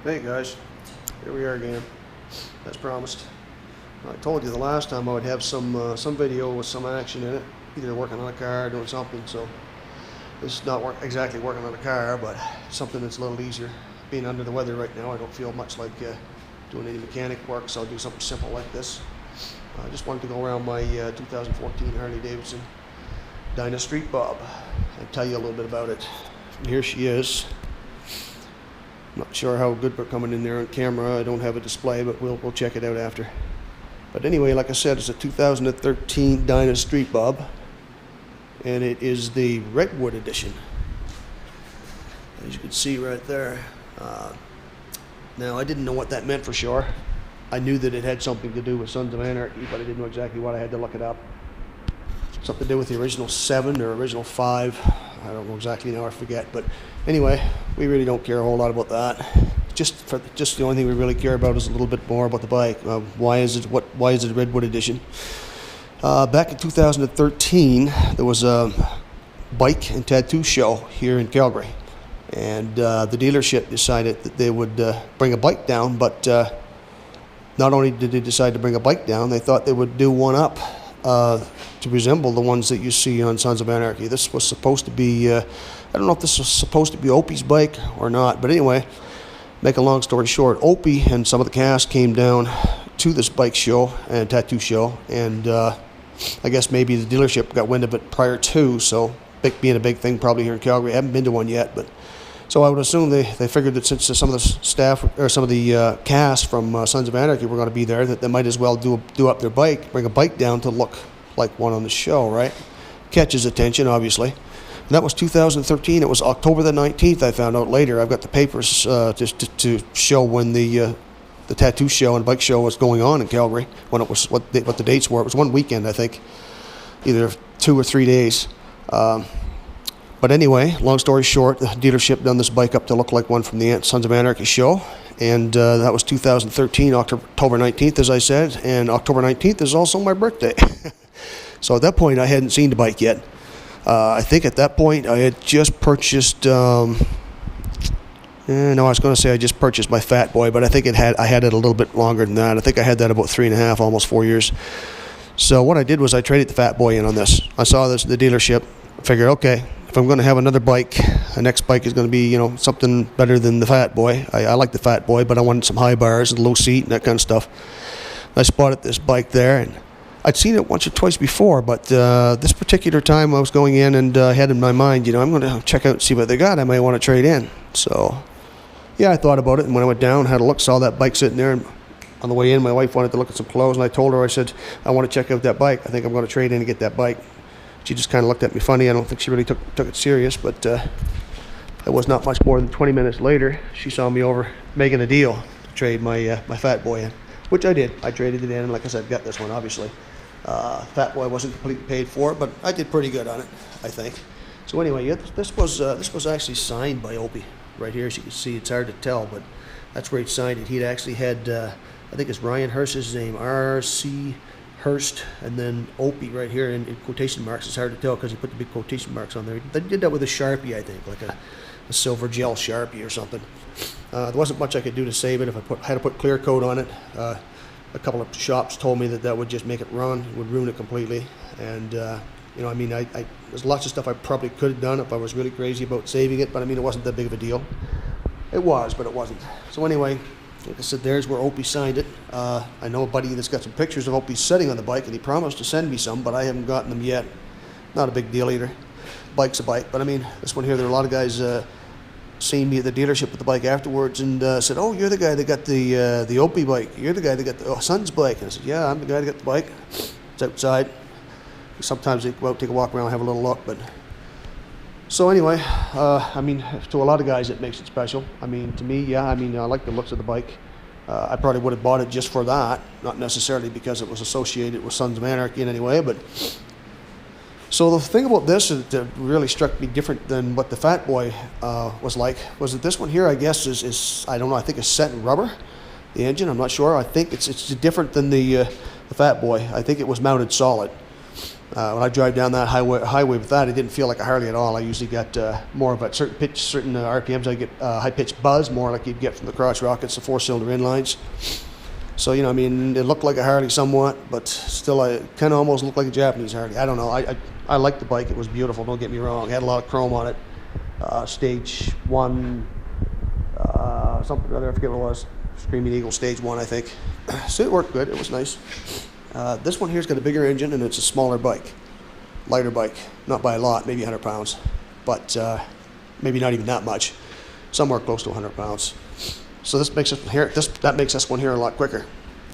Hey guys, here we are again, as promised. I told you the last time I would have some video with some action in it, either working on a car or doing something, so this is not exactly working on a car, but something that's a little easier. Being under the weather right now, I don't feel much like doing any mechanic work, so I'll do something simple like this. I just wanted to go around my 2014 Harley Davidson Dyna Street Bob and tell you a little bit about it. And here she is. Not sure how good we're coming in there on camera. I don't have a display, but we'll check it out after. But anyway, like I said, it's a 2013 Dyna Street Bob, and it is the RedWood edition, as you can see right there. Now, I didn't know what that meant for sure. I knew that it had something to do with Sons of Anarchy, but I didn't know exactly what. I had to look it up. Something to do with the original 7 or original 5. I don't know exactly now, I forget. But anyway, we really don't care a whole lot about that. Just the only thing we really care about is a little bit more about the bike. Why is it a RedWood edition? Back in 2013, there was a bike and tattoo show here in Calgary, and the dealership decided that they would bring a bike down. But not only did they decide to bring a bike down, they thought they would do one up to resemble the ones that you see on Sons of Anarchy. This was supposed to be, I don't know if this was supposed to be Opie's bike or not, but anyway, make a long story short, Opie and some of the cast came down to this bike show and tattoo show, and I guess maybe the dealership got wind of it prior to, so being a big thing probably here in Calgary. I haven't been to one yet, but so I would assume they figured that since some of the staff or some of the cast from Sons of Anarchy were going to be there, that they might as well do up their bike, bring a bike down to look like one on the show, right? Catches attention, obviously. And that was 2013. It was October the 19th. I found out later. I've got the papers just to show when the tattoo show and bike show was going on in Calgary. When it was what the dates were. It was one weekend, I think, either 2 or 3 days. But anyway, long story short, the dealership done this bike up to look like one from the Sons of Anarchy show, and that was 2013, October 19th, as I said, and October 19th is also my birthday. So at that point, I hadn't seen the bike yet. I think at that point, I had just purchased, no, I was going to say I just purchased my Fat Boy, but I think I had it a little bit longer than that. I think I had that about 3.5, almost 4 years. So what I did was I traded the Fat Boy in on this. I saw this at the dealership, figured, okay, if I'm going to have another bike, the next bike is going to be, something better than the Fat Boy. I like the Fat Boy, but I wanted some high bars and low seat and that kind of stuff. I spotted this bike there, and I'd seen it once or twice before, but this particular time I was going in and had in my mind, I'm going to check out and see what they got. I might want to trade in. So, yeah, I thought about it, and when I went down, had a look, saw that bike sitting there, and on the way in, my wife wanted to look at some clothes, and I told her, I said, I want to check out that bike. I think I'm going to trade in and get that bike. She just kind of looked at me funny. I don't think she really took it serious, but it was not much more than 20 minutes later. She saw me over making a deal to trade my Fat Boy in, which I did. I traded it in, and like I said, got this one, obviously. Fat Boy wasn't completely paid for it, but I did pretty good on it, I think. So anyway, yeah, this was actually signed by Opie right here. As you can see, it's hard to tell, but that's where he signed it. He'd actually had, I think it's Ryan Hurst's name, R.C. Hurst, and then Opie right here in quotation marks. It's hard to tell because he put the big quotation marks on there. They did that with a Sharpie, I think, like a silver gel Sharpie or something. There wasn't much I could do to save it. If I had to put clear coat on it, a couple of shops told me that would just make it run, would ruin it completely. And there's lots of stuff I probably could have done if I was really crazy about saving it, but it wasn't that big of a deal. It was, but it wasn't. So anyway, like I said, there's where Opie signed it. I know a buddy that's got some pictures of Opie sitting on the bike, and he promised to send me some, but I haven't gotten them yet. Not a big deal either. Bike's a bike, but this one here, there are a lot of guys seen me at the dealership with the bike afterwards and said, oh, you're the guy that got the Opie bike. You're the guy that got the Son's bike. And I said, yeah, I'm the guy that got the bike. It's outside. Sometimes they go out, take a walk around, have a little look, but... So anyway, to a lot of guys it makes it special. To me, yeah, I like the looks of the bike. I probably would have bought it just for that, not necessarily because it was associated with Sons of Anarchy in any way, but... So the thing about this that really struck me different than what the Fat Boy was like was that this one here, I guess, is I don't know, I think it's set in rubber, the engine, I'm not sure. I think it's different than the Fat Boy. I think it was mounted solid. When I drive down that highway with that, it didn't feel like a Harley at all. I usually got more of a certain pitch, certain RPMs. I get high-pitched buzz, more like you'd get from the crotch rockets, the four-cylinder inlines. So, you know, I mean, it looked like a Harley somewhat, but still, I kind of almost looked like a Japanese Harley. I don't know. I liked the bike. It was beautiful. Don't get me wrong. It had a lot of chrome on it. Stage 1, something or other. I forget what it was. Screaming Eagle Stage 1, I think. So it worked good. It was nice. This one here's got a bigger engine, and it's a smaller bike. Lighter bike. Not by a lot, maybe 100 pounds. But maybe not even that much. Somewhere close to 100 pounds. So this makes that makes this one here a lot quicker.